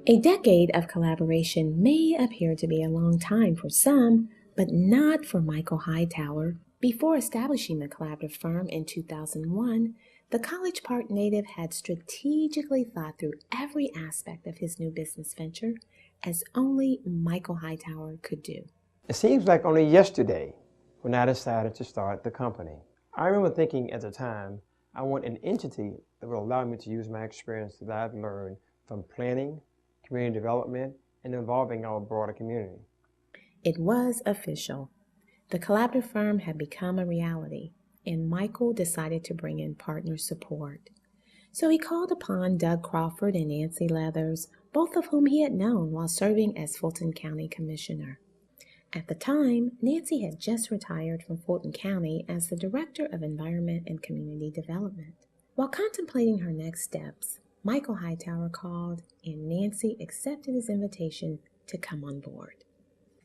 A decade of collaboration may appear to be a long time for some, but not for Michael Hightower. Before establishing the collaborative firm in 2001, the College Park native had strategically thought through every aspect of his new business venture, as only Michael Hightower could do. It seems like only yesterday when I decided to start the company. I remember thinking at the time, I want an entity that will allow me to use my experience that I've learned from planning, community development, and involving our broader community. It was official. The collaborative firm had become a reality, and Michael decided to bring in partner support. So he called upon Doug Crawford and Nancy Leathers, both of whom he had known while serving as Fulton County Commissioner. At the time, Nancy had just retired from Fulton County as the Director of Environment and Community Development. While contemplating her next steps, Michael Hightower called, and Nancy accepted his invitation to come on board.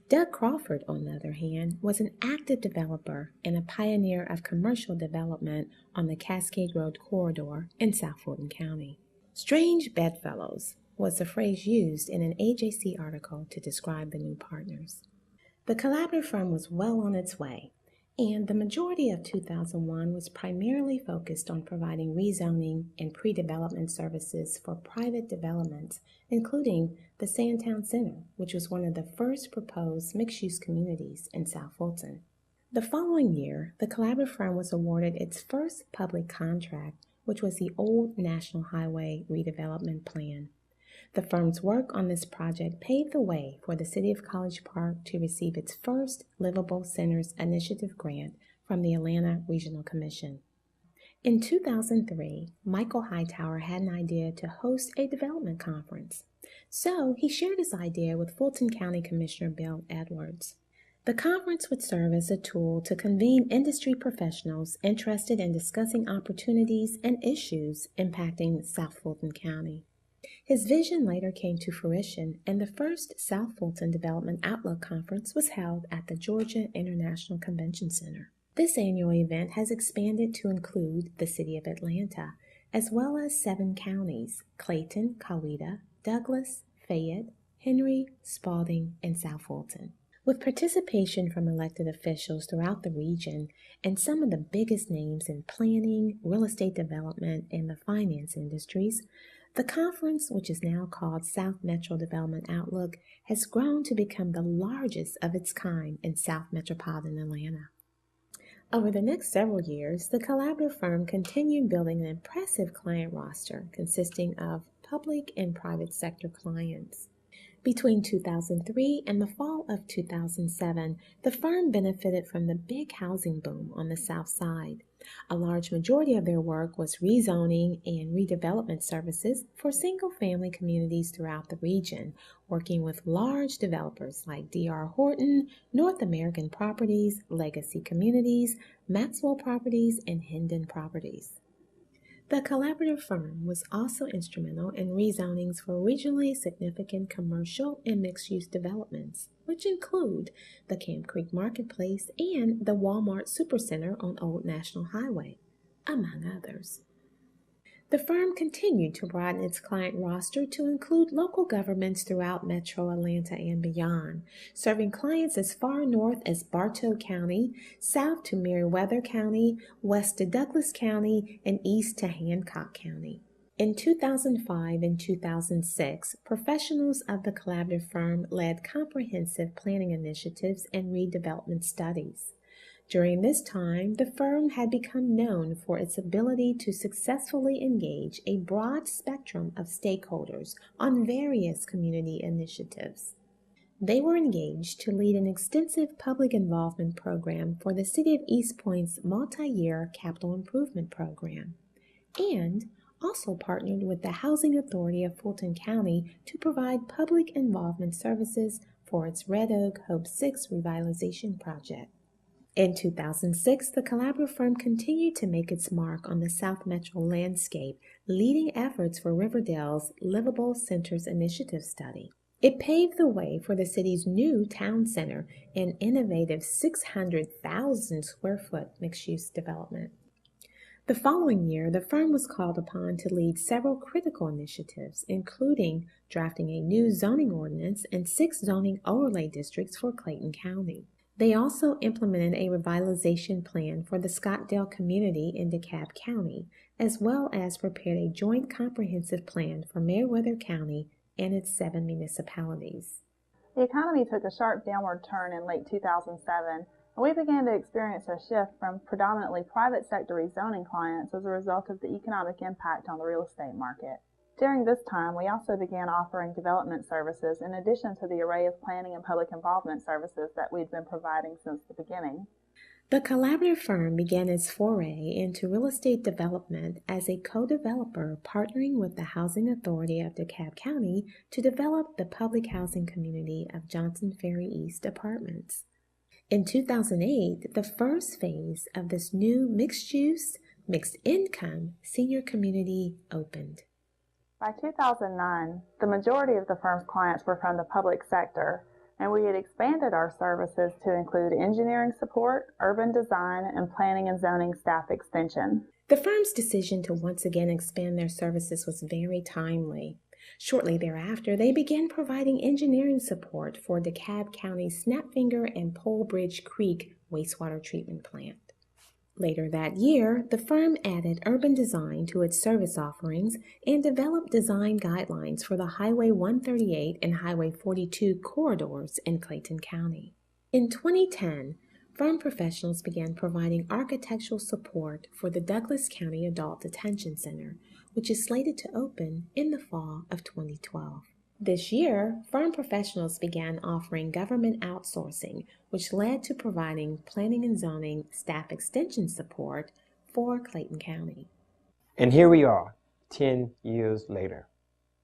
Doug Crawford, on the other hand, was an active developer and a pioneer of commercial development on the Cascade Road corridor in South Fulton County. Strange bedfellows was the phrase used in an AJC article to describe the new partners. The collaborative firm was well on its way, and the majority of 2001 was primarily focused on providing rezoning and pre-development services for private developments, including the Sandtown Center, which was one of the first proposed mixed-use communities in South Fulton. The following year, the collaborative firm was awarded its first public contract, which was the Old National Highway Redevelopment Plan. The firm's work on this project paved the way for the City of College Park to receive its first Livable Centers Initiative grant from the Atlanta Regional Commission. In 2003, Michael Hightower had an idea to host a development conference, so he shared his idea with Fulton County Commissioner Bill Edwards. The conference would serve as a tool to convene industry professionals interested in discussing opportunities and issues impacting South Fulton County. His vision later came to fruition, and the first South Fulton Development Outlook Conference was held at the Georgia International Convention Center. This annual event has expanded to include the city of Atlanta, as well as 7 counties: Clayton, Coweta, Douglas, Fayette, Henry, Spalding, and South Fulton. With participation from elected officials throughout the region and some of the biggest names in planning, real estate development, and the finance industries, the conference, which is now called South Metro Development Outlook, has grown to become the largest of its kind in South Metropolitan Atlanta. Over the next several years, the collaborative firm continued building an impressive client roster consisting of public and private sector clients. Between 2003 and the fall of 2007, the firm benefited from the big housing boom on the South Side. A large majority of their work was rezoning and redevelopment services for single-family communities throughout the region, working with large developers like D.R. Horton, North American Properties, Legacy Communities, Maxwell Properties, and Hendon Properties. The collaborative firm was also instrumental in rezonings for regionally significant commercial and mixed-use developments, which include the Camp Creek Marketplace and the Walmart Supercenter on Old National Highway, among others. The firm continued to broaden its client roster to include local governments throughout Metro Atlanta and beyond, serving clients as far north as Bartow County, south to Meriwether County, west to Douglas County, and east to Hancock County. In 2005 and 2006, professionals of the collaborative firm led comprehensive planning initiatives and redevelopment studies. During this time, the firm had become known for its ability to successfully engage a broad spectrum of stakeholders on various community initiatives. They were engaged to lead an extensive public involvement program for the City of East Point's multi-year capital improvement program, and also partnered with the Housing Authority of Fulton County to provide public involvement services for its Red Oak Hope 6 revitalization project. In 2006, the collaborative firm continued to make its mark on the South Metro landscape, leading efforts for Riverdale's Livable Centers Initiative study. It paved the way for the city's new town center, an innovative 600,000 square foot mixed-use development. The following year, the firm was called upon to lead several critical initiatives, including drafting a new zoning ordinance and 6 zoning overlay districts for Clayton County. They also implemented a revitalization plan for the Scottdale community in DeKalb County, as well as prepared a joint comprehensive plan for Meriwether County and its 7 municipalities. The economy took a sharp downward turn in late 2007, and we began to experience a shift from predominantly private sector rezoning clients as a result of the economic impact on the real estate market. During this time, we also began offering development services in addition to the array of planning and public involvement services that we'd been providing since the beginning. The collaborative firm began its foray into real estate development as a co-developer, partnering with the Housing Authority of DeKalb County to develop the public housing community of Johnson Ferry East Apartments. In 2008, the first phase of this new mixed-use, mixed-income senior community opened. By 2009, the majority of the firm's clients were from the public sector, and we had expanded our services to include engineering support, urban design, and planning and zoning staff extension. The firm's decision to once again expand their services was very timely. Shortly thereafter, they began providing engineering support for DeKalb County's Snapfinger and Polebridge Creek wastewater treatment plant. Later that year, the firm added urban design to its service offerings and developed design guidelines for the Highway 138 and Highway 42 corridors in Clayton County. In 2010, firm professionals began providing architectural support for the Douglas County Adult Detention Center, which is slated to open in the fall of 2012. This year, firm professionals began offering government outsourcing, which led to providing planning and zoning staff extension support for Clayton County. And here we are, 10 years later.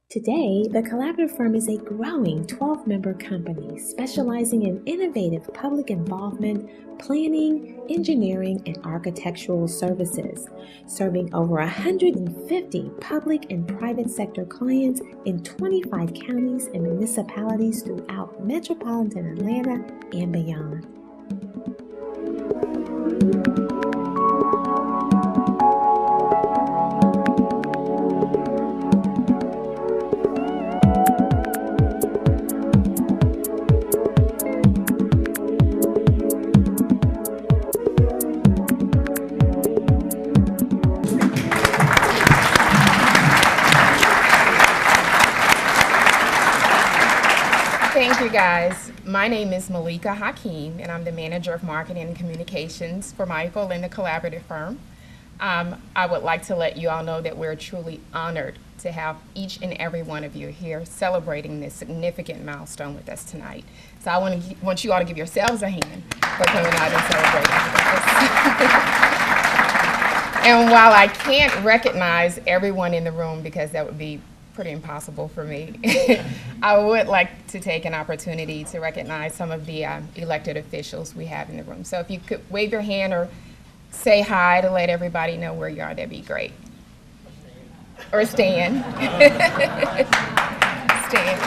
Today, the collaborative firm is a growing 12-member company specializing in innovative public involvement, planning, engineering, and architectural services, serving over 150 public and private sector clients in 25 counties and municipalities throughout metropolitan Atlanta and beyond. Thank you, guys. My name is Malika Hakeem, and I'm the Manager of Marketing and Communications for Michael and the collaborative firm. I would like to let you all know that we're truly honored to have each and every one of you here celebrating this significant milestone with us tonight. So I want you all to give yourselves a hand for coming out and celebrating with us. And while I can't recognize everyone in the room because that would be pretty impossible for me, I would like to take an opportunity to recognize some of the elected officials we have in the room. So if you could wave your hand or say hi to let everybody know where you are, that'd be great. Or stand. Stand.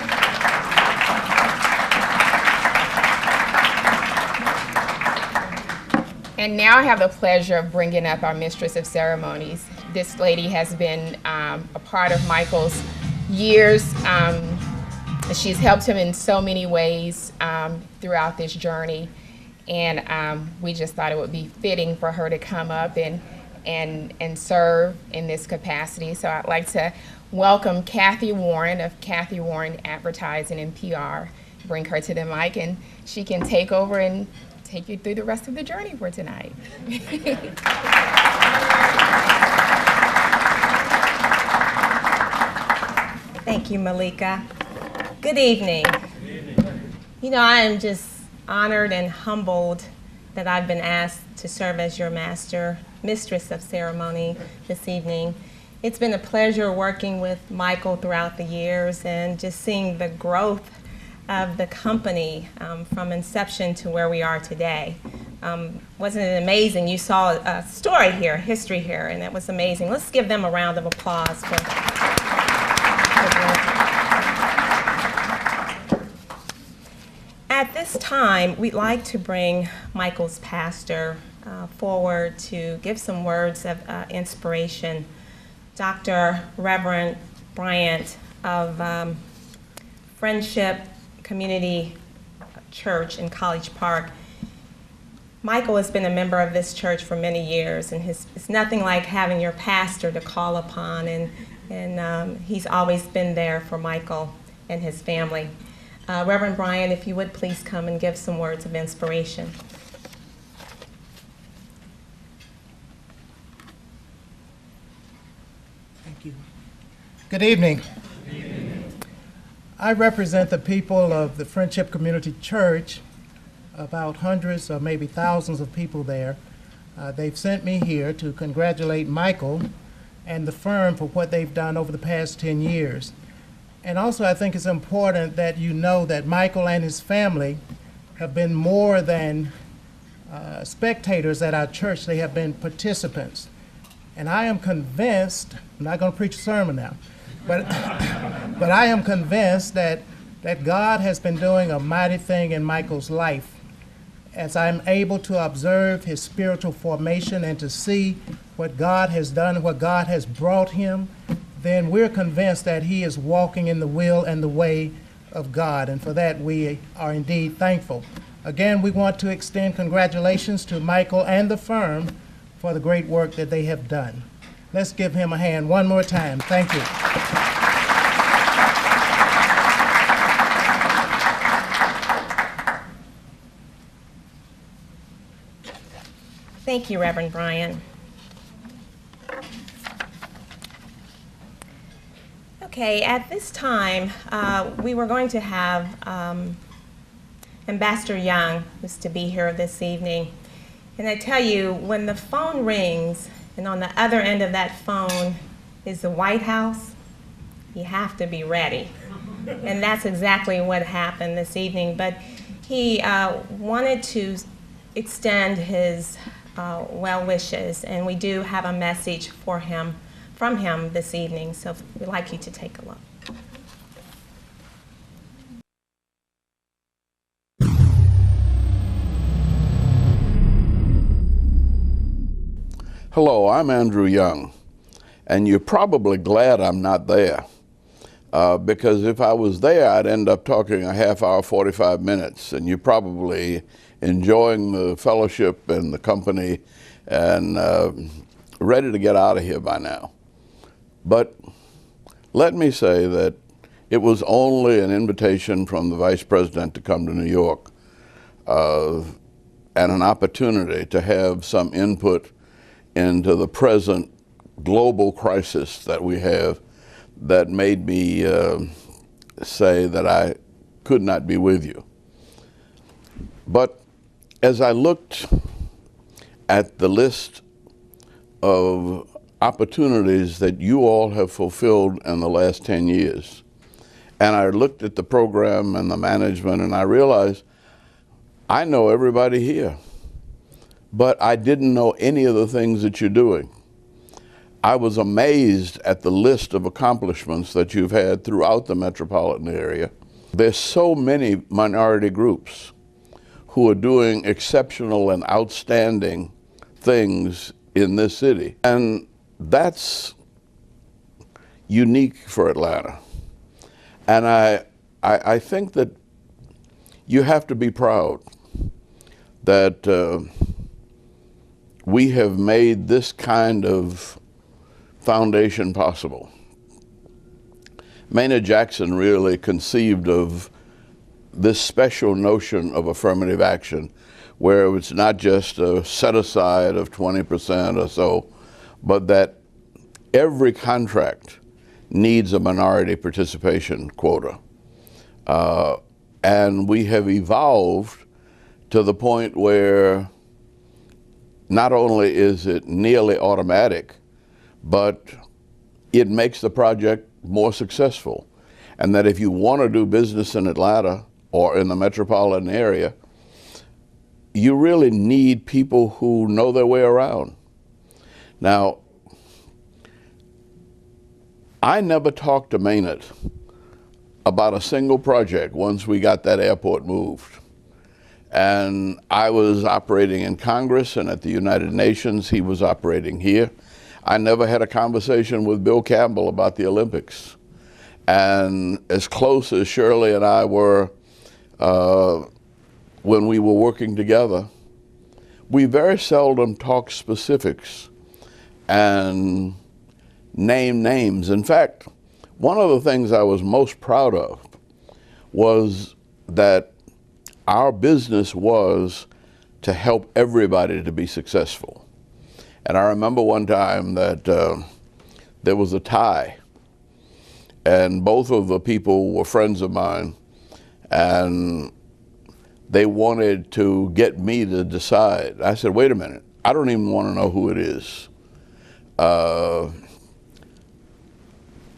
And now I have the pleasure of bringing up our Mistress of Ceremonies. This lady has been a part of Michael's years. She's helped him in so many ways throughout this journey. And we just thought it would be fitting for her to come up and serve in this capacity. So I'd like to welcome Kathy Warren of Kathy Warren Advertising and PR. Bring her to the mic and she can take over and take you through the rest of the journey for tonight. Thank you, Malika. Good evening. You know, I am just honored and humbled that I've been asked to serve as your mistress of ceremony this evening. It's been a pleasure working with Michael throughout the years and just seeing the growth of the company from inception to where we are today. Wasn't it amazing? You saw a story here, history here, and that was amazing. Let's give them a round of applause for at this time, we'd like to bring Michael's pastor forward to give some words of inspiration. Dr. Reverend Bryant of Friendship Community Church in College Park. Michael has been a member of this church for many years, and it's nothing like having your pastor to call upon, and he's always been there for Michael and his family. Reverend Bryant, if you would please come and give some words of inspiration. Thank you. Good evening. I represent the people of the Friendship Community Church, about hundreds or maybe thousands of people there. They've sent me here to congratulate Michael and the firm for what they've done over the past 10 years. And also, I think it's important that you know that Michael and his family have been more than spectators at our church. They have been participants. And I am convinced, I'm not going to preach a sermon now, but I am convinced that God has been doing a mighty thing in Michael's life. As I'm able to observe his spiritual formation and to see what God has done, what God has brought him, then we're convinced that he is walking in the will and the way of God. And for that, we are indeed thankful. Again, we want to extend congratulations to Michael and the firm for the great work that they have done. Let's give him a hand one more time. Thank you. Thank you, Reverend Brian. Okay, at this time, we were going to have Ambassador Young, who's to be here this evening. And I tell you, when the phone rings, and on the other end of that phone is the White House, you have to be ready. And that's exactly what happened this evening. But he wanted to extend his well wishes, and we do have a message for him, from him this evening, so we'd like you to take a look. Hello, I'm Andrew Young, and you're probably glad I'm not there, because if I was there, I'd end up talking a half hour, 45 minutes, and you're probably enjoying the fellowship and the company and ready to get out of here by now. But let me say that it was only an invitation from the Vice President to come to New York and an opportunity to have some input into the present global crisis that we have that made me say that I could not be with you. But as I looked at the list of opportunities that you all have fulfilled in the last 10 years, and I looked at the program and the management, and I realized I know everybody here, but I didn't know any of the things that you're doing. I was amazed at the list of accomplishments that you've had throughout the metropolitan area. There's so many minority groups who are doing exceptional and outstanding things in this city. And that's unique for Atlanta. And I think that you have to be proud that we have made this kind of foundation possible. Maynard Jackson really conceived of this special notion of affirmative action, where it's not just a set aside of 20% or so, but that every contract needs a minority participation quota. And we have evolved to the point where not only is it nearly automatic, but it makes the project more successful. And that if you want to do business in Atlanta or in the metropolitan area, you really need people who know their way around. Now, I never talked to Maynard about a single project once we got that airport moved. And I was operating in Congress and at the United Nations. He was operating here. I never had a conversation with Bill Campbell about the Olympics. And as close as Shirley and I were when we were working together, we very seldom talked specifics and name names. In fact, one of the things I was most proud of was that our business was to help everybody to be successful. And I remember one time that there was a tie, and both of the people were friends of mine, and they wanted to get me to decide. I said, wait a minute, I don't even want to know who it is.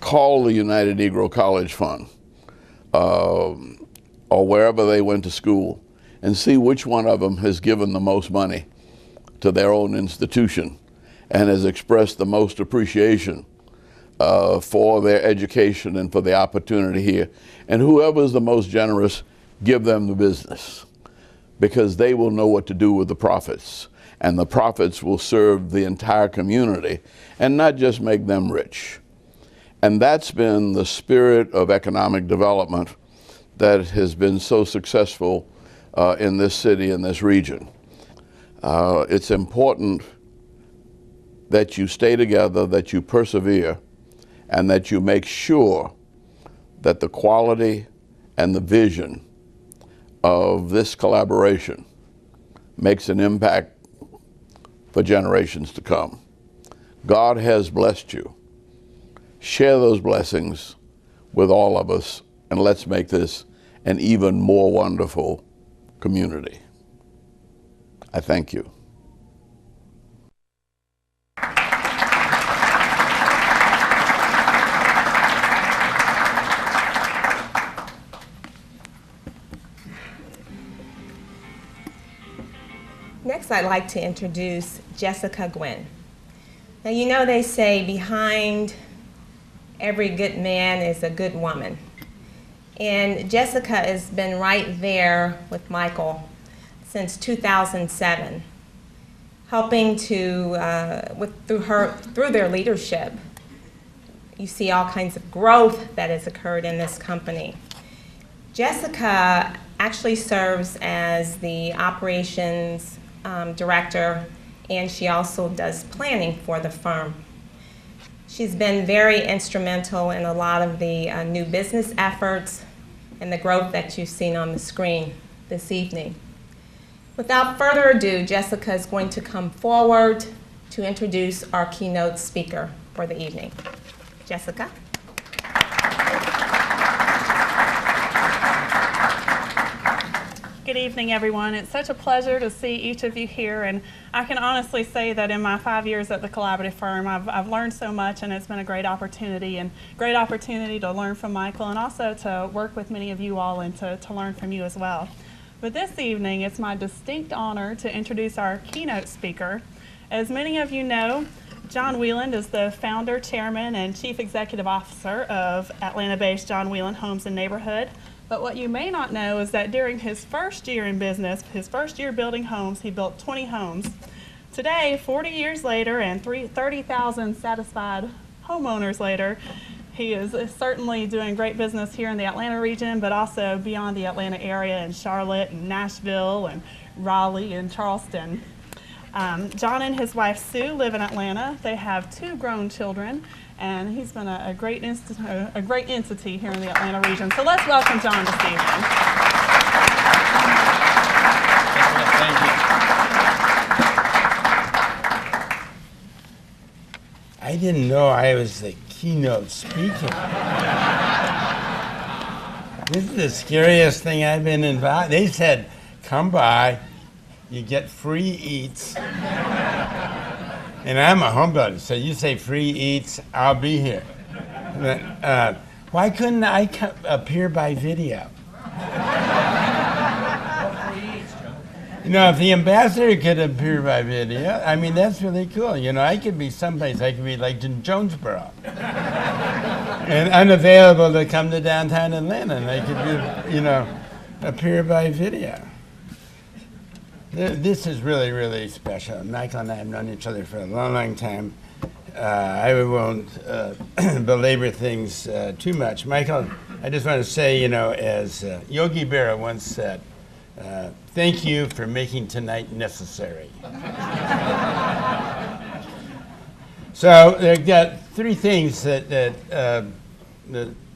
Call the United Negro College Fund or wherever they went to school and see which one of them has given the most money to their own institution and has expressed the most appreciation for their education and for the opportunity here. And whoever is the most generous, give them the business, because they will know what to do with the profits, and the profits will serve the entire community and not just make them rich. And that's been the spirit of economic development that has been so successful in this city and this region. It's important that you stay together, that you persevere, and that you make sure that the quality and the vision of this collaboration makes an impact for generations to come. God has blessed you. Share those blessings with all of us, and let's make this an even more wonderful community. I thank you. Next, I'd like to introduce Jessica Gwynn. Now, you know they say behind every good man is a good woman. And Jessica has been right there with Michael since 2007, helping to, through their leadership, you see all kinds of growth that has occurred in this company. Jessica actually serves as the operations director, and she also does planning for the firm. She's been very instrumental in a lot of the new business efforts and the growth that you've seen on the screen this evening. Without further ado, Jessica is going to come forward to introduce our keynote speaker for the evening. Jessica. Good evening, everyone. It's such a pleasure to see each of you here, and I can honestly say that in my 5 years at the Collaborative Firm, I've learned so much, and it's been a great opportunity to learn from Michael, and also to work with many of you all and to learn from you as well. But this evening, it's my distinct honor to introduce our keynote speaker. As many of you know, John Wieland is the founder, chairman, and chief executive officer of Atlanta-based John Wieland Homes and Neighborhood. But what you may not know is that during his first year in business, his first year building homes, he built 20 homes. Today, 40 years later and 30,000 satisfied homeowners later, he is certainly doing great business here in the Atlanta region, but also beyond the Atlanta area in Charlotte and Nashville and Raleigh and Charleston. John and his wife Sue live in Atlanta. They have 2 grown children, and he's been a great entity here in the Atlanta region. So let's welcome John this evening. Thank you. I didn't know I was the keynote speaker. This is the scariest thing I've been involved. They said, come by, you get free eats. And I'm a homebuilder, so you say free eats, I'll be here. Why couldn't I appear by video? You know, if the ambassador could appear by video, I mean, that's really cool. You know, I could be someplace, I could be like in Jonesboro. And unavailable to come to downtown Atlanta, and I could, appear by video. This is really, really special. Michael and I have known each other for a long, long time. I won't belabor things too much. Michael, I just want to say, you know, as Yogi Berra once said, thank you for making tonight necessary. So they've got three things that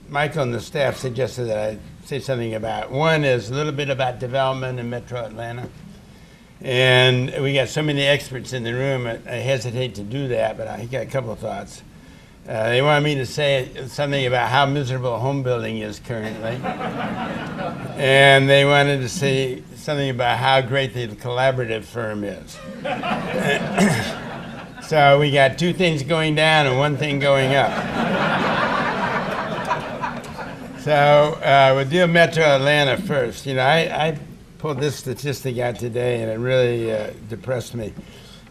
Michael and the staff suggested that I say something about. One is a little bit about development in Metro Atlanta. And we got so many experts in the room, I hesitate to do that, but I got a couple of thoughts. They wanted me to say something about how miserable home building is currently. And they wanted to say something about how great the collaborative firm is. So we got two things going down and one thing going up. So we'll do Metro Atlanta first. You know, I pulled this statistic out today and it really depressed me.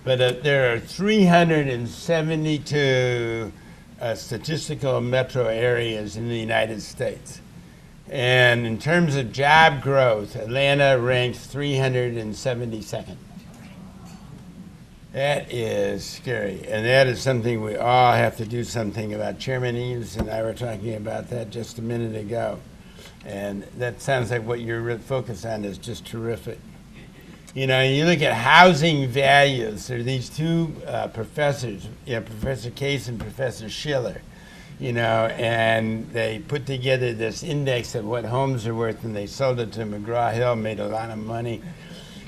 But there are 372 statistical metro areas in the United States. And in terms of job growth, Atlanta ranks 372nd. That is scary, and that is something we all have to do something about. Chairman Eves and I were talking about that just a minute ago. And that sounds like what you're really focused on is just terrific. You know, you look at housing values. There are these two professors, you know, Professor Case and Professor Schiller, you know, and they put together this index of what homes are worth, and they sold it to McGraw-Hill, made a lot of money.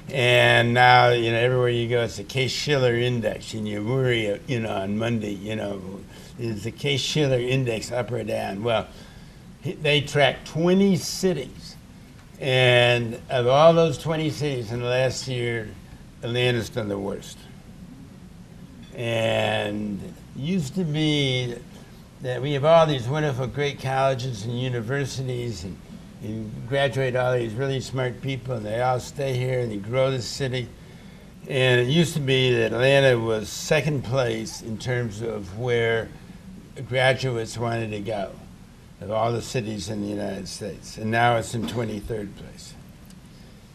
And now, you know, everywhere you go, it's the Case-Shiller index, and you worry, you know, on Monday, you know, is the Case-Shiller index up or down? Well, they track 20 cities, and of all those 20 cities in the last year, Atlanta's done the worst. And it used to be that we have all these wonderful great colleges and universities, and you graduate all these really smart people, and they all stay here, and they grow the city. And it used to be that Atlanta was second place in terms of where graduates wanted to go of all the cities in the United States. And now it's in 23rd place.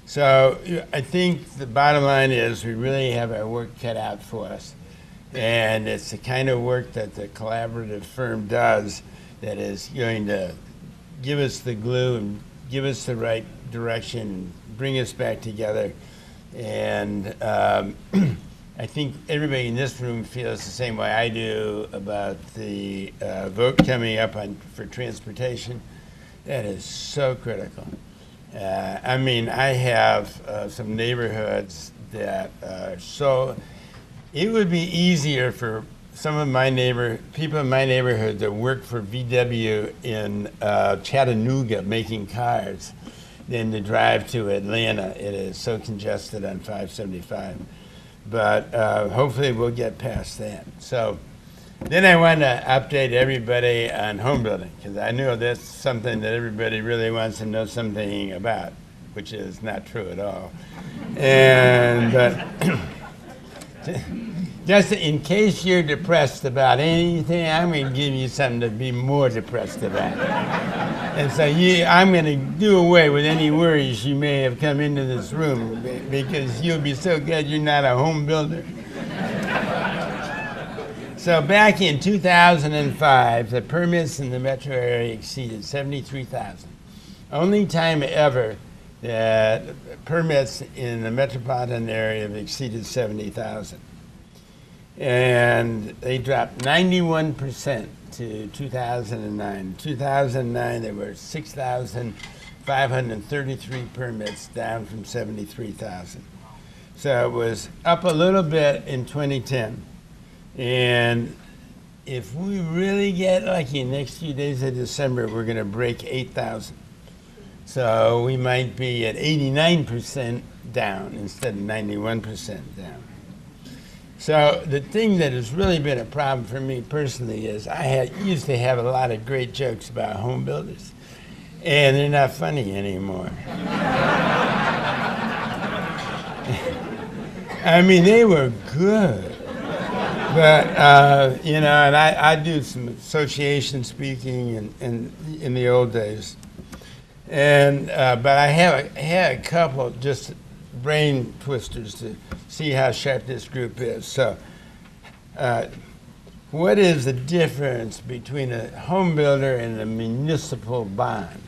So I think the bottom line is we really have our work cut out for us. And it's the kind of work that the collaborative firm does that is going to give us the glue and give us the right direction and bring us back together. And I think everybody in this room feels the same way I do about the vote coming up for transportation. That is so critical. I mean, I have some neighborhoods that are so, it would be easier for some of my people in my neighborhood that work for VW in Chattanooga making cars than to drive to Atlanta. It is so congested on 575. But hopefully we'll get past that. So then I want to update everybody on home building, because I know that's something that everybody really wants to know something about, which is not true at all. And just in case you're depressed about anything, I'm going to give you something to be more depressed about. And so I'm going to do away with any worries you may have come into this room, because you'll be so glad you're not a home builder. So back in 2005, the permits in the metro area exceeded 73,000. Only time ever that permits in the metropolitan area have exceeded 70,000. And they dropped 91% to 2009. 2009, there were 6,533 permits, down from 73,000. So it was up a little bit in 2010. And if we really get lucky, next few days of December, we're going to break 8,000. So we might be at 89% down instead of 91% down. So the thing that has really been a problem for me personally is I used to have a lot of great jokes about home builders, and they're not funny anymore. I mean, they were good. But, you know, and I do some association speaking in the old days. And, but I had a couple just brain twisters to see how sharp this group is. So, what is the difference between a home builder and a municipal bond?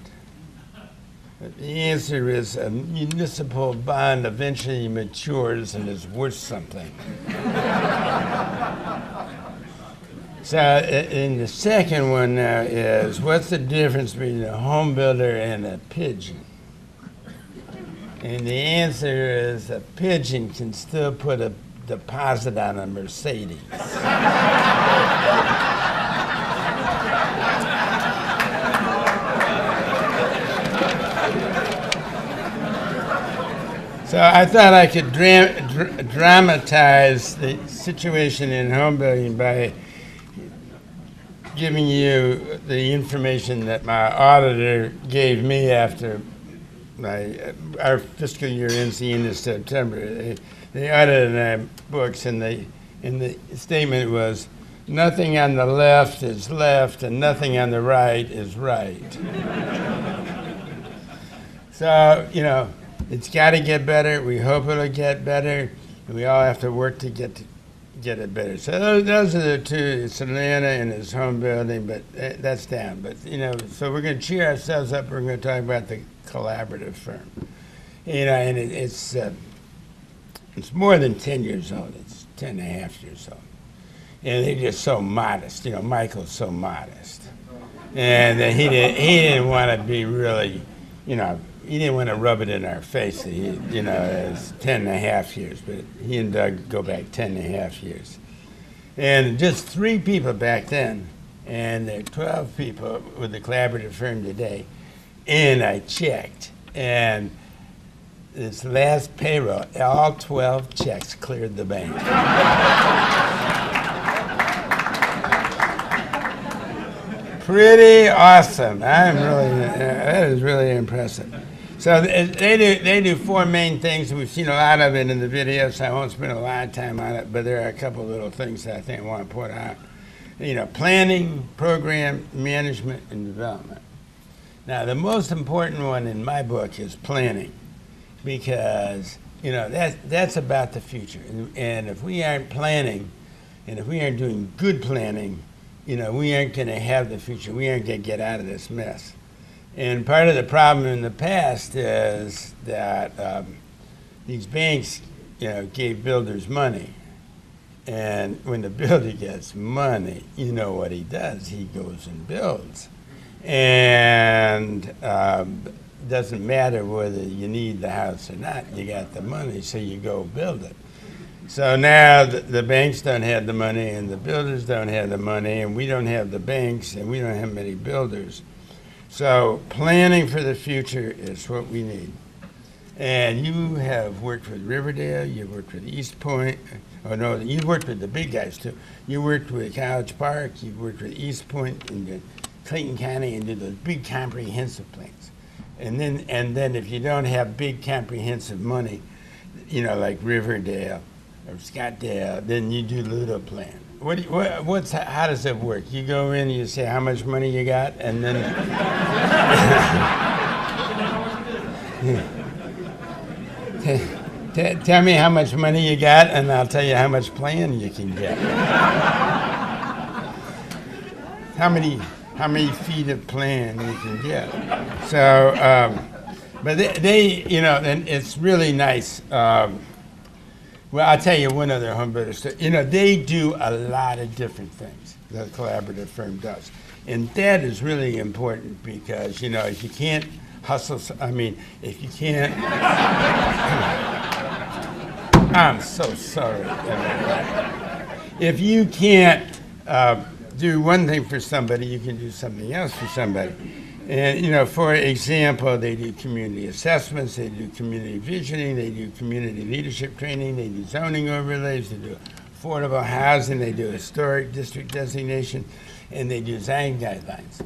The answer is a municipal bond eventually matures and is worth something. So, and the second one now is, what's the difference between a home builder and a pigeon? And the answer is a pigeon can still put a deposit on a Mercedes. So I thought I could dramatize the situation in home building by giving you the information that my auditor gave me after our fiscal year ends the end of September. They audited our books, and the statement was, nothing on the left is left and nothing on the right is right. So, you know, it's got to get better. We hope it'll get better. We all have to work to get it better. So those are the two. It's Atlanta and it's home building, but that's down. But, you know, so we're going to cheer ourselves up. We're going to talk about the collaborative firm. You know, and it's more than 10 years old. It's 10 and a half years old. And they're just so modest. You know, Michael's so modest. And he didn't want to be really, you know, he didn't want to rub it in our face that he, you know, it's 10 and a half years, but he and Doug go back 10 and a half years. And just 3 people back then, and there are 12 people with the collaborative firm today. And I checked, and this last payroll, all 12 checks cleared the bank. Pretty awesome. That is really impressive. So they do 4 main things. We've seen a lot of it in the video, so I won't spend a lot of time on it, but there are a couple of little things that I think I want to point out. You know, planning, program, management, and development. Now, the most important one in my book is planning, because, you know, that's about the future. And if we aren't planning, and if we aren't doing good planning, you know, we aren't going to have the future. We aren't going to get out of this mess. And part of the problem in the past is that these banks, you know, gave builders money. And when the builder gets money, you know what he does. He goes and builds. And doesn't matter whether you need the house or not. You got the money, so you go build it. So now the banks don't have the money, and the builders don't have the money, and we don't have the banks, and we don't have many builders. So planning for the future is what we need. And you have worked with Riverdale, you've worked with East Point. Oh no, you've worked with the big guys too. You worked with College Park, you've worked with East Point and Clayton County, and did those big comprehensive plans. And then if you don't have big comprehensive money, you know, like Riverdale or Scottdale, then you do Ludo plan. How does it work? You go in, you say how much money you got, and then tell me how much money you got, and I'll tell you how much plan you can get. How many feet of plan you can get. So, but they, you know, and it's really nice. Well, I'll tell you one other home builder story. You know, they do a lot of different things, the collaborative firm does. And that is really important because, you know, if you can't hustle, if you can't, I'm so sorry. If you can't do one thing for somebody, you can do something else for somebody. And, you know, for example, they do community assessments, they do community visioning, they do community leadership training, they do zoning overlays, they do affordable housing, they do historic district designation, and they do design guidelines.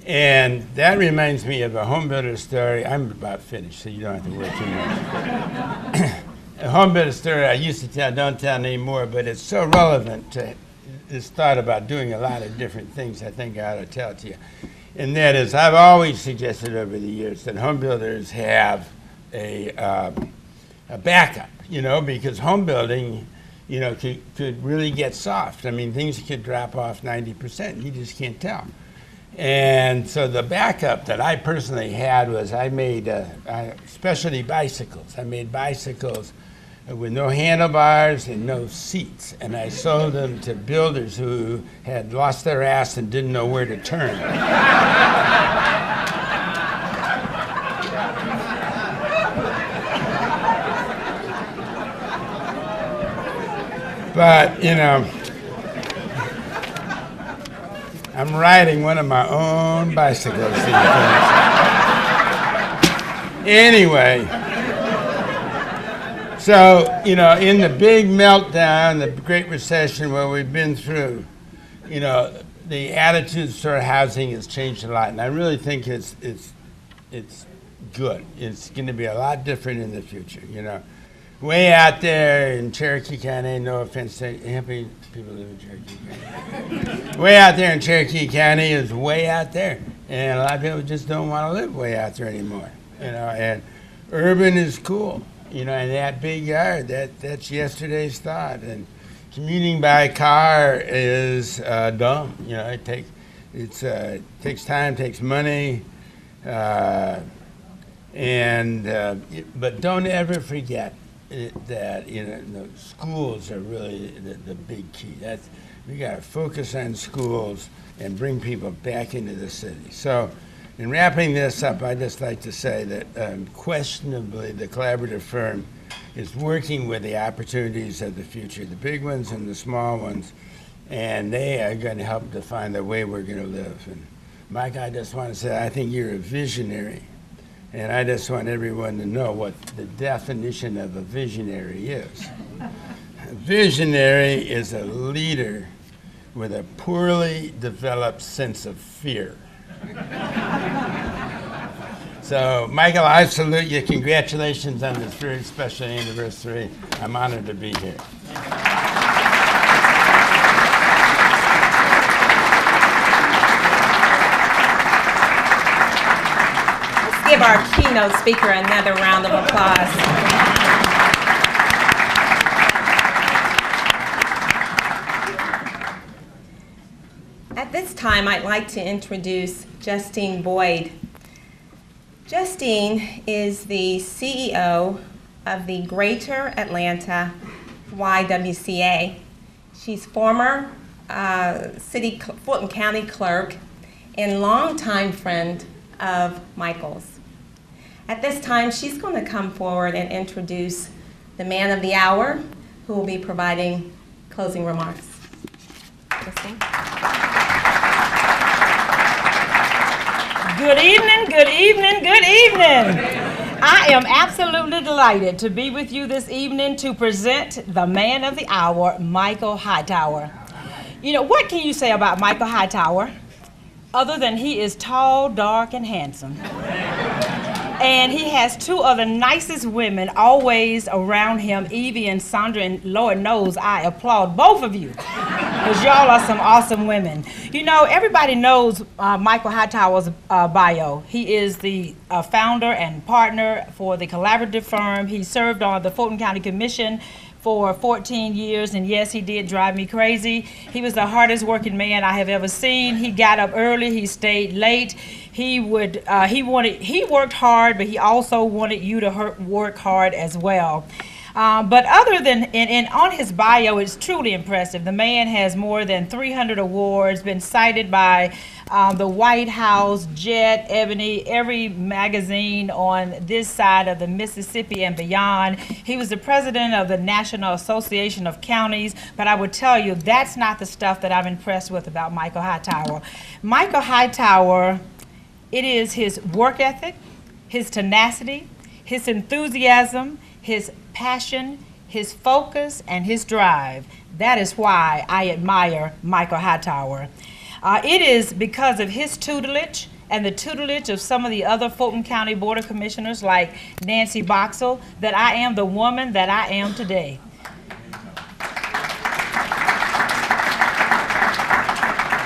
And that reminds me of a home builder story. I'm about finished, so you don't have to worry too much. A home builder story I used to tell, don't tell anymore, but it's so relevant to this thought about doing a lot of different things, I think I ought to tell it to you. And that is, I've always suggested over the years that home builders have a a backup, you know, because home building, you know, could really get soft. I mean, things could drop off 90%. You just can't tell. And so the backup that I personally had was I made specialty bicycles. I made bicycles with no handlebars and no seats. And I sold them to builders who had lost their ass and didn't know where to turn. But, you know, I'm riding one of my own bicycles these days. Anyway, so, you know, in the big meltdown, the Great Recession, what we've been through, you know, the attitudes toward housing has changed a lot. And I really think it's good. It's going to be a lot different in the future, you know. Way out there in Cherokee County, no offense to happy people live in Cherokee County. Way out there in Cherokee County is way out there. And a lot of people just don't want to live way out there anymore. You know, and urban is cool. You know, and that big yard, that's yesterday's thought. And commuting by car is dumb. You know, it takes time, takes money. But don't ever forget that, you know, schools are really the big key. We got to focus on schools and bring people back into the city. So, in wrapping this up, I'd just like to say that unquestionably the collaborative firm is working with the opportunities of the future, the big ones and the small ones, and they are going to help define the way we're going to live. And Mike, I just want to say I think you're a visionary. And I just want everyone to know what the definition of a visionary is. A visionary is a leader with a poorly developed sense of fear. So, Michael, I salute you. Congratulations on this very special anniversary. I'm honored to be here. Give our keynote speaker another round of applause. At this time, I'd like to introduce Justine Boyd. Justine is the CEO of the Greater Atlanta YWCA. She's former Fulton County clerk and longtime friend of Michael's. At this time, she's going to come forward and introduce the man of the hour, who will be providing closing remarks. Justine? Good evening, good evening, good evening. I am absolutely delighted to be with you this evening to present the man of the hour, Michael Hightower. You know, what can you say about Michael Hightower other than he is tall, dark, and handsome? And he has two of the nicest women always around him, Evie and Sandra, and Lord knows I applaud both of you, because y'all are some awesome women. You know, everybody knows Michael Hightower's bio. He is the founder and partner for the collaborative firm. He served on the Fulton County Commission for 14 years, and yes, he did drive me crazy. He was the hardest working man I have ever seen. He got up early, he stayed late. He worked hard, but he also wanted you to work hard as well. But other than, and on his bio, it's truly impressive. The man has more than 300 awards, been cited by the White House, Jet, Ebony, every magazine on this side of the Mississippi and beyond. He was the president of the National Association of Counties, but I would tell you that's not the stuff that I'm impressed with about Michael Hightower. Michael Hightower, it is his work ethic, his tenacity, his enthusiasm, his passion, his focus, and his drive. That is why I admire Michael Hightower. It is because of his tutelage and the tutelage of some of the other Fulton County Board of Commissioners like Nancy Boxell that I am the woman that I am today.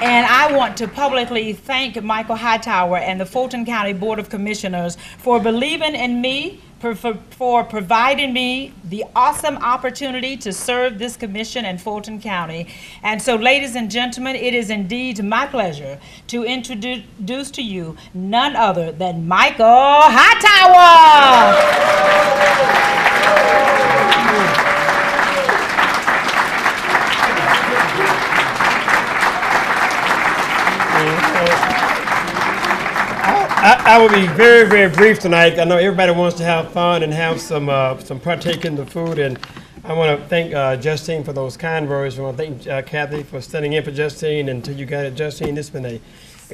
And I want to publicly thank Michael Hightower and the Fulton County Board of Commissioners for believing in me, for providing me the awesome opportunity to serve this commission in Fulton County. And so, ladies and gentlemen, it is indeed my pleasure to introduce to you none other than Michael Hightower. I will be very, very brief tonight. I know everybody wants to have fun and have some partake in the food, and I want to thank Justine for those kind words. I want to thank Kathy for standing in for Justine, and to you guys, Justine, it's been a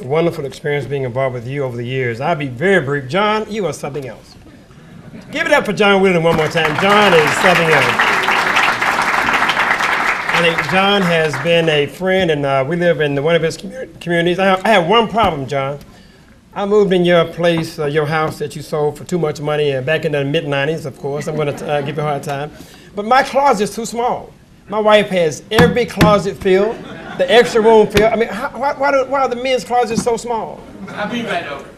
wonderful experience being involved with you over the years. I'll be very brief. John, you are something else. Give it up for John Wheeler one more time. John is something else. I think John has been a friend, and we live in one of his communities. I have one problem, John. I moved in your place, your house that you sold for too much money back in the mid-90s, of course. I'm going to give you a hard time. But my closet's too small. My wife has every closet filled, the extra room filled. I mean, why are the men's closets so small? I'll be right over.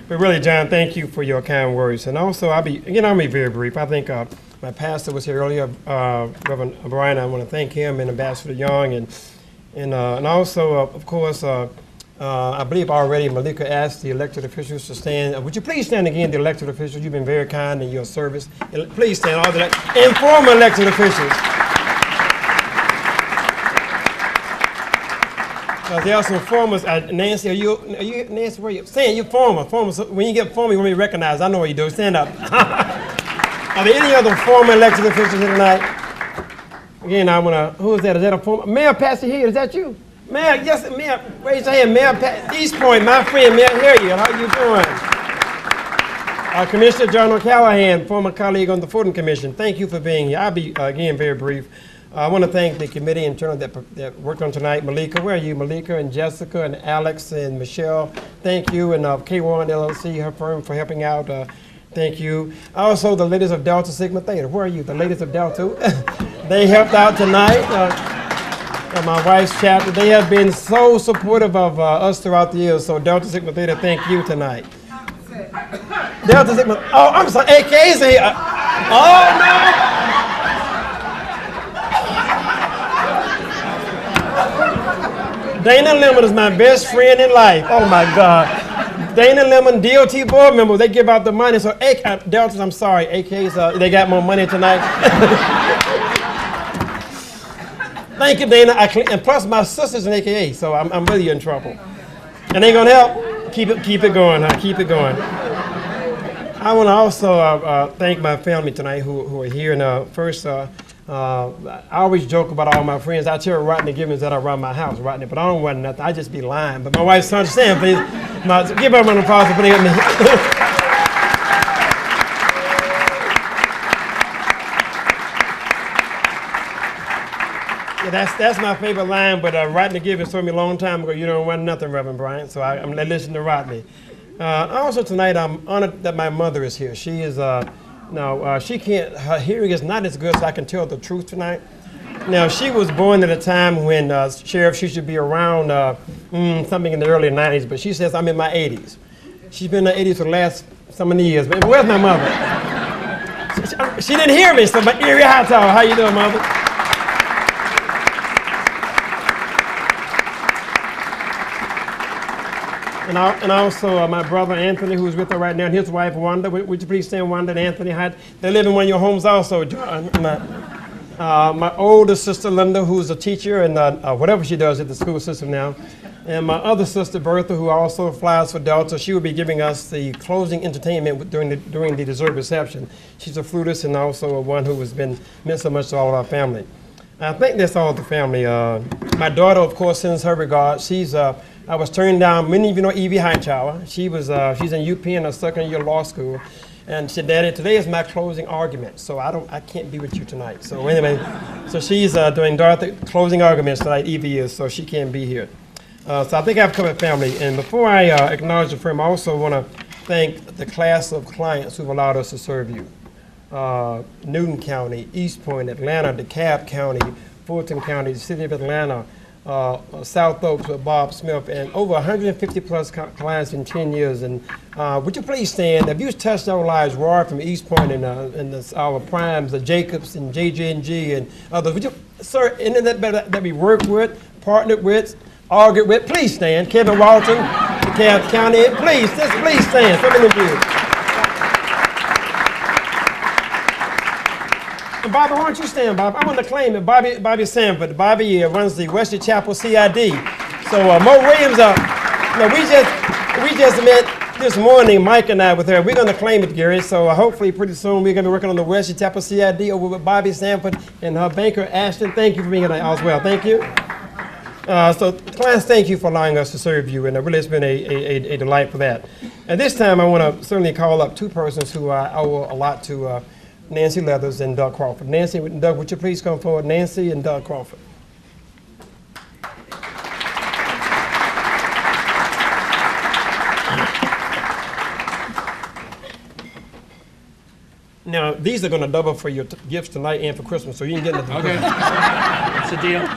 But really, John, thank you for your kind words. And also, I'll be very brief. I think my pastor was here earlier, Reverend Brian. I want to thank him and Ambassador Young, and also, of course, I believe already Malika asked the elected officials to stand. Would you please stand again, the elected officials? You've been very kind in your service. Please stand, all the informal elected officials. There are some formers. Nancy, are you Nancy? Where are you? Stand, you're former. So when you get former, you want to be recognized. I know what you do. Stand up. Are there any other former elected officials here tonight? Again, I want to, who is that? Is that a former? Mayor Patsy Hill, is that you? Mayor, yes, Mayor, raise your hand. Mayor East Point, my friend, Mayor Harriet, how you doing? Commissioner John O'Callahan, former colleague on the Fulton Commission, thank you for being here. I'll be, again, very brief. I want to thank the committee internal that worked on tonight. Malika, where are you? Malika and Jessica and Alex and Michelle, thank you. And K1 LLC, her firm, for helping out. Thank you. Also, the ladies of Delta Sigma Theta. Where are you? The ladies of Delta. They helped out tonight. My wife's chapter. They have been so supportive of us throughout the years. So Delta Sigma Theta, thank you tonight. Delta Sigma. Oh, I'm sorry. AK's here. Oh no. Dana Lemon is my best friend in life. Oh my God. Dana Lemon, DOT board member, they give out the money. So Deltas, I'm sorry, AKs, they got more money tonight. Thank you, Dana. And plus my sister's an AKA, so I'm really in trouble. And they gonna help? Keep it going, huh? Keep it going. I want to also thank my family tonight who are here. And first, I always joke about all my friends. I tell Rodney Gibbons that I run my house, Rodney, but I don't run nothing. I just be lying. But my wife's understand, please. Give her a round of applause for putting me. Yeah, that's my favorite line. But Rodney Gibbons told me a long time ago, you don't run nothing, Reverend Bryant. So I'm listening to Rodney. Also tonight, I'm honored that my mother is here. She is. She can't, her hearing is not as good, so I can tell the truth tonight. Now, she was born at a time when, Sheriff, she should be around something in the early 90s, but she says I'm in my 80s. She's been in her 80s for the last so many years. But where's my mother? She didn't hear me, so my Erie Hightower, how you doing, mother? And also my brother Anthony, who's with her right now, and his wife Wanda. Would you please stand, Wanda and Anthony? They live in one of your homes also, John. My older sister Linda, who's a teacher and whatever she does at the school system now. And my other sister Bertha, who also flies for Delta. She will be giving us the closing entertainment during the dessert reception. She's a flutist and also one who has meant so much to all of our family. I think that's all the family. My daughter, of course, sends her regards. I was turned down. Many of you know Evie Hightower. She's in UP in her second year law school, and she said, "Daddy, today is my closing argument, so I can't be with you tonight." So anyway, so she's doing Dorothy closing arguments tonight. Evie is, so she can't be here. So I think I've covered family. And before I acknowledge the firm, I also want to thank the class of clients who've allowed us to serve you. Newton County, East Point, Atlanta, DeKalb County, Fulton County, the City of Atlanta, South Oaks with Bob Smith, and over 150 plus clients in 10 years. And would you please stand? If you touched our lives, Roy from East Point and our primes, the Jacobs and JJ&G and others, would you, sir, any that we worked with, partnered with, argued with, please stand. Kevin Walton, DeKalb County, please stand. So many of you. And Bobby, why don't you stand, Bob? I want to claim it. Bobby Sanford. Bobby runs the Wesley Chapel CID. So Mo Williams, we just met this morning, Mike and I with her. We're going to claim it, Gary. So hopefully pretty soon we're going to be working on the Wesley Chapel CID over with Bobby Sanford and her banker, Ashton. Thank you for being here as well. Thank you. So clients, thank you for allowing us to serve you, and really it's been a delight for that. And this time I want to certainly call up two persons who I owe a lot to, Nancy Leathers and Doug Crawford. Nancy and Doug, would you please come forward? Nancy and Doug Crawford. Now, these are going to double for your gifts tonight and for Christmas, so you can get into the Okay. What's the deal?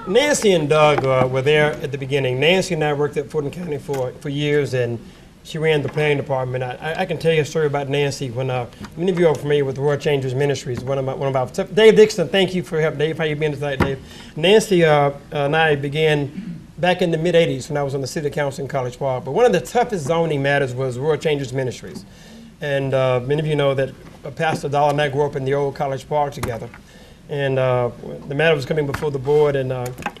Nancy and Doug were there at the beginning. Nancy and I worked at Fulton County for years, and she ran the planning department. I can tell you a story about Nancy. When many of you are familiar with the World Changers Ministries, one of our Dave Dixon, thank you for your help, Dave. How you been tonight, Dave? Nancy and I began back in the mid-'80s when I was on the city council in College Park. But one of the toughest zoning matters was World Changers Ministries. And many of you know that Pastor Dollar and I grew up in the old College Park together. And the matter was coming before the board, and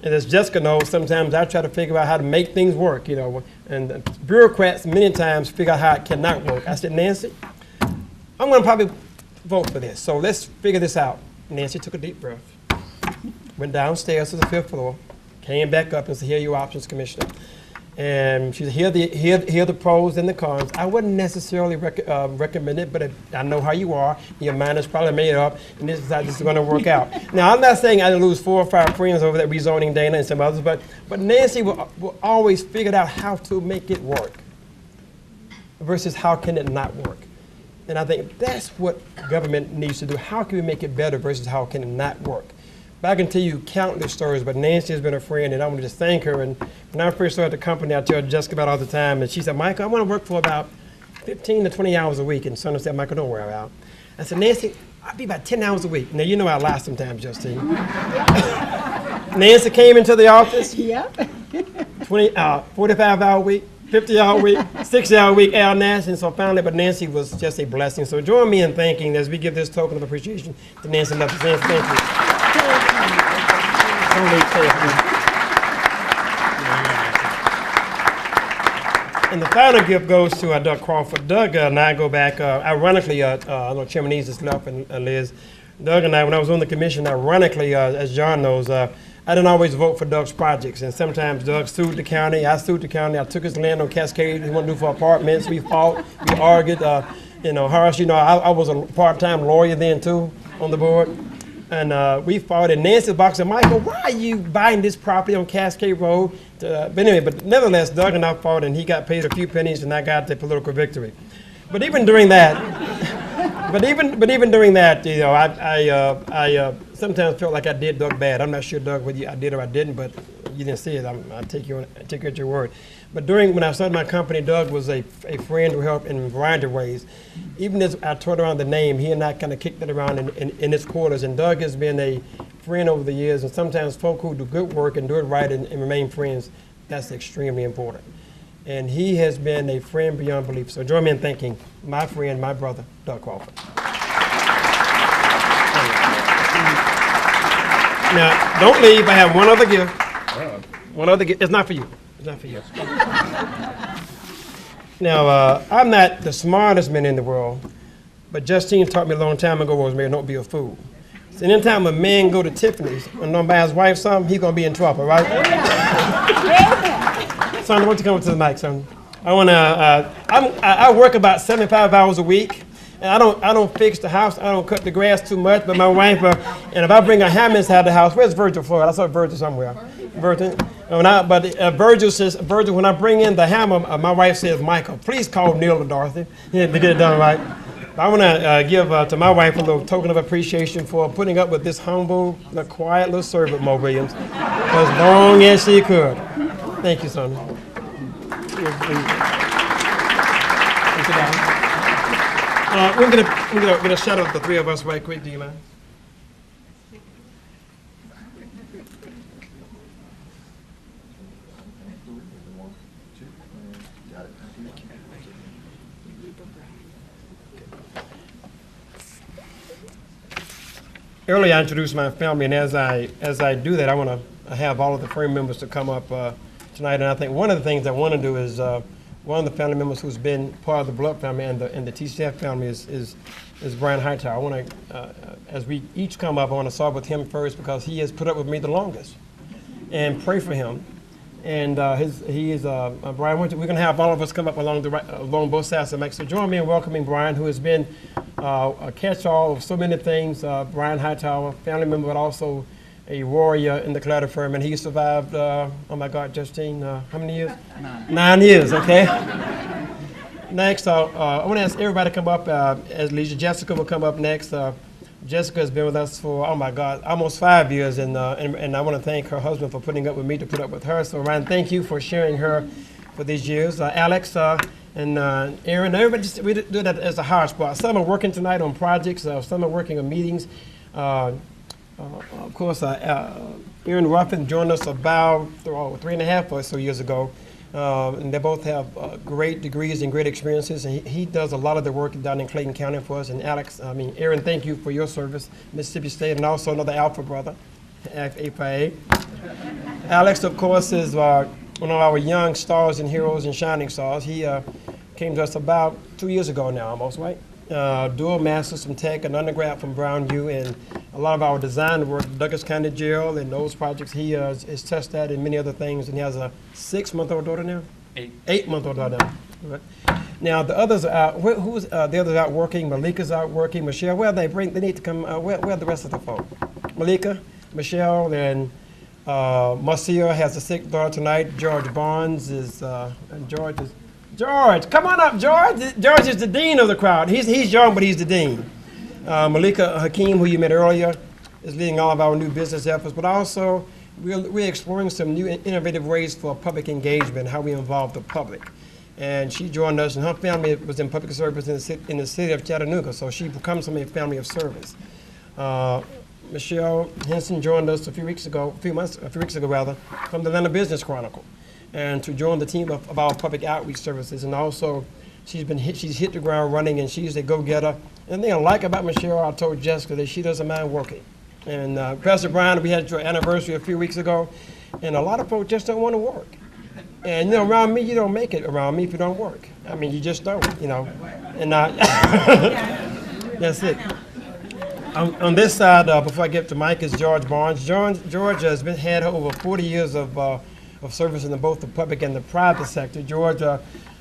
as Jessica knows, sometimes I try to figure out how to make things work, you know, and bureaucrats many times figure out how it cannot work. I said, Nancy, I'm going to probably vote for this, so let's figure this out. Nancy took a deep breath, went downstairs to the 5th floor, came back up and said, here are your options, Commissioner. And she said, here are the pros and the cons. I wouldn't necessarily recommend it, but I know how you are. Your mind is probably made up, and this is how this is going to work out. Now, I'm not saying I lose 4 or 5 friends over that rezoning Dana and some others, but Nancy will always figure out how to make it work versus how can it not work. And I think that's what government needs to do. How can we make it better versus how can it not work? But I can tell you countless stories, but Nancy has been a friend, and I want to just thank her. And when I first started the company, I tell Jessica about it all the time, and she said, Michael, I want to work for about 15 to 20 hours a week. And Sonny said, Michael, don't worry about it. I said, Nancy, I'll be about 10 hours a week. Now, you know I lie sometimes, Justine. Nancy came into the office, 45-hour week, 50-hour week, 60-hour week, Al Nash, and so finally, but Nancy was just a blessing. So join me in thanking as we give this token of appreciation to Nancy Leathers. Nancy, thank you. And the final gift goes to Doug Crawford. Doug and I go back, ironically, I know Chairman Eads is left and Liz. Doug and I, when I was on the commission, ironically, as John knows, I didn't always vote for Doug's projects. And sometimes Doug sued the county, I sued the county, I took his land on Cascade, he wanted to do for apartments, we fought, we argued. Horace, I was a part-time lawyer then too on the board. And we fought, and Nancy Box said, Michael, why are you buying this property on Cascade Road? But nevertheless, Doug and I fought, and he got paid a few pennies, and I got the political victory. But even during that, I sometimes felt like I did Doug bad. I'm not sure, Doug, whether I did or I didn't, but you didn't see it. I take you at your word. But when I started my company, Doug was a friend who helped in a variety of ways. Even as I turned around the name, he and I kind of kicked it around in his quarters. And Doug has been a friend over the years. And sometimes folk who do good work and do it right and remain friends, that's extremely important. And he has been a friend beyond belief. So join me in thanking my friend, my brother, Doug Crawford. Now, don't leave. I have one other gift. One other gift. It's not for you. It's not for you. Now, I'm not the smartest man in the world, but Justine taught me a long time ago, Rosemary, don't be a fool. So anytime a man go to Tiffany's and don't buy his wife something, he's going to be in trouble, right? Son, why don't you come up to the mic, son? I work about 75 hours a week. And I don't fix the house. I don't cut the grass too much. But my wife, and if I bring a hammer inside the house, where's Virgil Floyd? I saw Virgil somewhere. Virgil. Virgil says, when I bring in the hammer, my wife says, Michael, please call Neil or Dorothy to get it done right. I want to give to my wife a little token of appreciation for putting up with this humble, quiet little servant, Mo Williams, for as long as she could. Thank you, Sonia. We're gonna shout out the three of us right quick. Do you mind? Earlier, I introduced my family, and as I do that, I want to have all of the firm members to come up tonight. And I think one of the things I want to do is one of the family members who's been part of the Blood family and the TCF family is Brian Hightower. I want to, as we each come up, I want to start with him first because he has put up with me the longest, and pray for him. And Brian. We're going to have all of us come up along both sides of the mic. So join me in welcoming Brian, who has been a catch-all of so many things. Brian Hightower, family member, but also a warrior in the Collaborative firm, and he survived. Oh my God, Justine, how many years? 9 years. Okay. Next, I want to ask everybody to come up. As leisure, Jessica will come up next. Jessica has been with us for, oh my God, almost 5 years, and I want to thank her husband for putting up with me to put up with her. So Ryan, thank you for sharing her for these years. Alex and Aaron, everybody, we do that as a hodgepodge. Some are working tonight on projects, some are working on meetings. Of course, Aaron Ruffin joined us about 3.5 or so years ago. And they both have great degrees and great experiences, and he does a lot of the work down in Clayton County for us. And Aaron, thank you for your service, Mississippi State, and also another Alpha brother, AFIA. Alex, of course, is one of our young stars and heroes and shining stars. He came to us about 2 years ago now, almost, right? Dual Masters from Tech, an undergrad from Brown U, and a lot of our design work, Douglas County Jail and those projects, he is touched that and many other things, and he has a 6-month-old daughter now? 8-month-old daughter now. Right. Now, the others are out. Who's the others out working? Malika's out working. Michelle, they need to come, where are the rest of the folk? Malika, Michelle, and Marcia has a 6th daughter tonight. George Barnes is, and George, come on up, George. George is the dean of the crowd. He's young, but he's the dean. Malika Hakeem, who you met earlier, is leading all of our new business efforts, but also we're exploring some new innovative ways for public engagement, how we involve the public. And she joined us, and her family was in public service in the city of Chattanooga, so she comes from a family of service. Michelle Henson joined us a few weeks ago rather, from the Atlanta Business Chronicle, and to join the team of our public outreach services. And also, she's hit the ground running, and she's a go-getter. And the thing I like about Michelle, I told Jessica that she doesn't mind working. And Pastor Brian, we had your anniversary a few weeks ago, and a lot of folks just don't want to work. And around me, you don't make it around me if you don't work. I mean, you just don't, And that's it. On this side, before I get to Mike, is George Barnes. George has had over 40 years of service in both the public and the private sector. George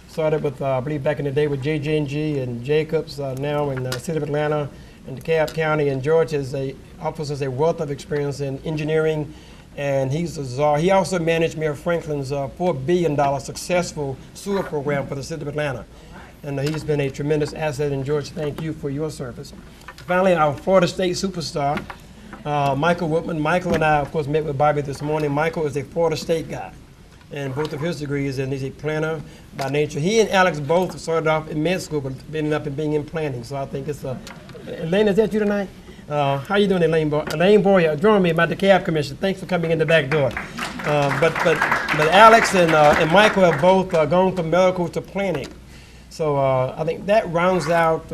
started with, I believe back in the day, with JJ&G and Jacobs, now in the city of Atlanta and DeKalb County. And George offers a wealth of experience in engineering, and he's a czar. He also managed Mayor Franklin's $4 billion successful sewer program for the city of Atlanta. And he's been a tremendous asset, and George, thank you for your service. Finally, our Florida State superstar, Michael Whitman. Michael and I, of course, met with Bobby this morning. Michael is a Florida State guy, and both of his degrees, and he's a planner by nature. He and Alex both started off in med school, but ended up in being in planning. So I think it's Elaine, is that you tonight? How you doing, Elaine? Elaine Boyer, join me about the CAB Commission. Thanks for coming in the back door. But Alex and Michael have both gone from medical to planning. So I think that rounds out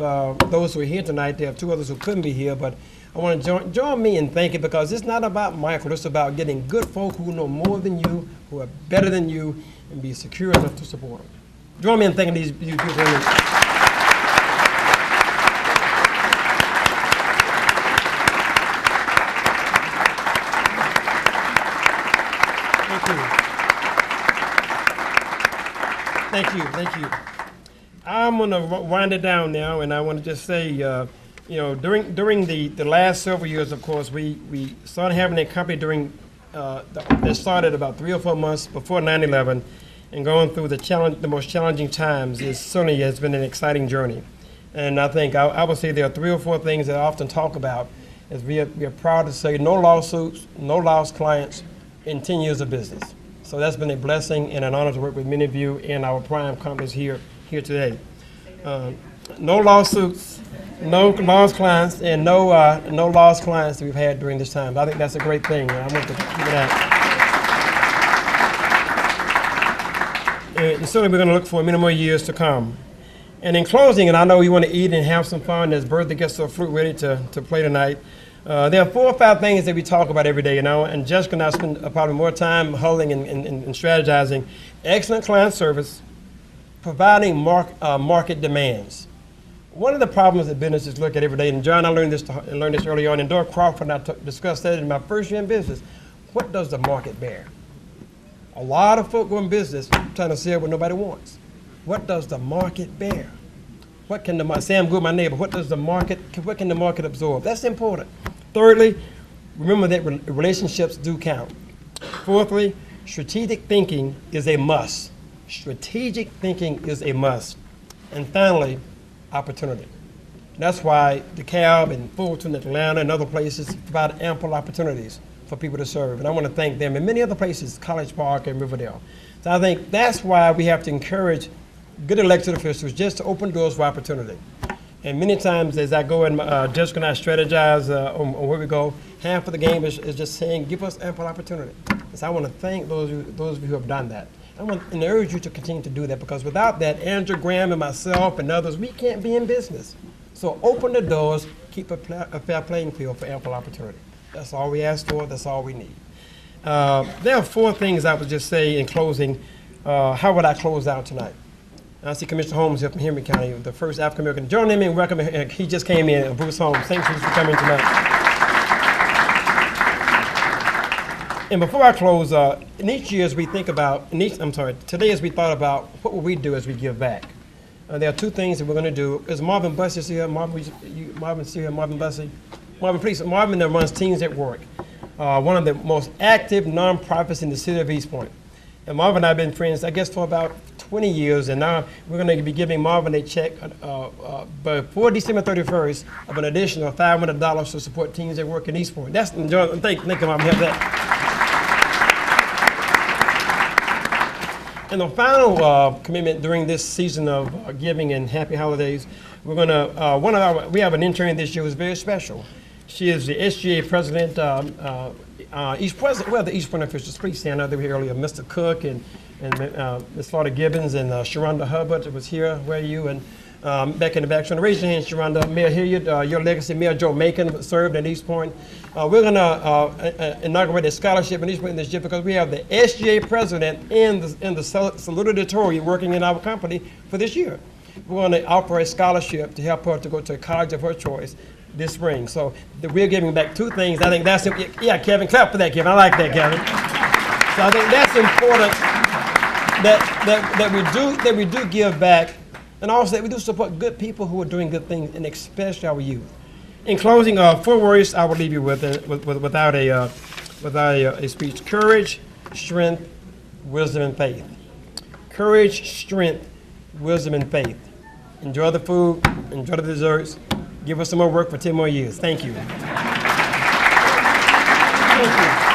those who are here tonight. There are 2 others who couldn't be here, but I want to join me in thanking, because it's not about Michael. It's about getting good folk who know more than you, who are better than you, and be secure enough to support them. Join me in thanking these people. Thank you. I'm going to wind it down now, and I want to just say, during the last several years, of course, we started having a company that started about 3 or 4 months before 9/11, and going through the most challenging times. It certainly has been an exciting journey. And I think I would say there are 3 or 4 things that I often talk about. Is we are proud to say no lawsuits, no lost clients in 10 years of business. So that's been a blessing and an honor to work with many of you in our prime companies here today. No lawsuits, no lost clients, and no lost clients that we've had during this time. I think that's a great thing, and I want to keep that. And certainly we're going to look for many more years to come. And in closing, and I know you want to eat and have some fun as Bertha gets her fruit ready to play tonight, there are 4 or 5 things that we talk about every day, you know, and Jessica and I spend probably more time huddling and strategizing. Excellent client service, providing market demands. One of the problems that businesses look at every day, and John, I learned this early on, and Doug Crawford and I discussed that in my first year in business. What does the market bear? A lot of folk go in business trying to sell what nobody wants. What does the market bear? What can Sam Good, my neighbor, what can the market absorb? That's important. Thirdly, remember that relationships do count. Fourthly, strategic thinking is a must. Strategic thinking is a must. And finally, opportunity. That's why DeKalb and Fulton, Atlanta, and other places provide ample opportunities for people to serve. And I want to thank them and many other places, College Park and Riverdale. So I think that's why we have to encourage good elected officials just to open doors for opportunity. And many times as I go and Jessica and I strategize on where we go, half of the game is just saying, give us ample opportunity. So I want to thank those of you who have done that. I want to urge you to continue to do that, because without that, Andrew Graham and myself and others, we can't be in business. So open the doors, keep a fair playing field for ample opportunity. That's all we ask for, that's all we need. There are 4 things I would just say in closing. How would I close out tonight? I see Commissioner Holmes here from Henry County, the first African American. Join him and welcome him. He just came in, Bruce Holmes. Thanks for coming tonight. And before I close, in each year as we think about, today as we thought about what will we do as we give back. There are 2 things that we're going to do. Is Marvin Bussey here? Marvin's here, Marvin Bussey. Marvin, please. Marvin that runs Teens at Work, one of the most active nonprofits in the city of East Point. And Marvin and I have been friends, I guess, for about 20 years, and now we're going to be giving Marvin a check before December 31st of an additional $500 to support Teens at Work in East Point. That's thank you, Marvin, have that. And the final commitment during this season of giving and happy holidays, we're going to, we have an intern this year who's very special. She is the SGA president, the East Point officials, please stand up. They were here earlier, Mr. Cook and Ms. Florida Gibbons and Sharonda Hubbard was here. Where are you? And back in the back. So raise your hand, Sharonda. Mayor Hilliard, your legacy. Mayor Joe Macon served at East Point. We're going to inaugurate a scholarship in East Point this year because we have the SGA president in the salutatorian working in our company for this year. We're going to offer a scholarship to help her to go to a college of her choice this spring. So we're giving back 2 things. I think that's, yeah, Kevin, clap for that, Kevin. I like that, Kevin. So I think that's important that we do give back, and also that we do support good people who are doing good things, and especially our youth. In closing, 4 words I will leave you with without a speech: courage, strength, wisdom, and faith. Courage, strength, wisdom, and faith. Enjoy the food, enjoy the desserts. Give us some more work for 10 more years. Thank you. Thank you.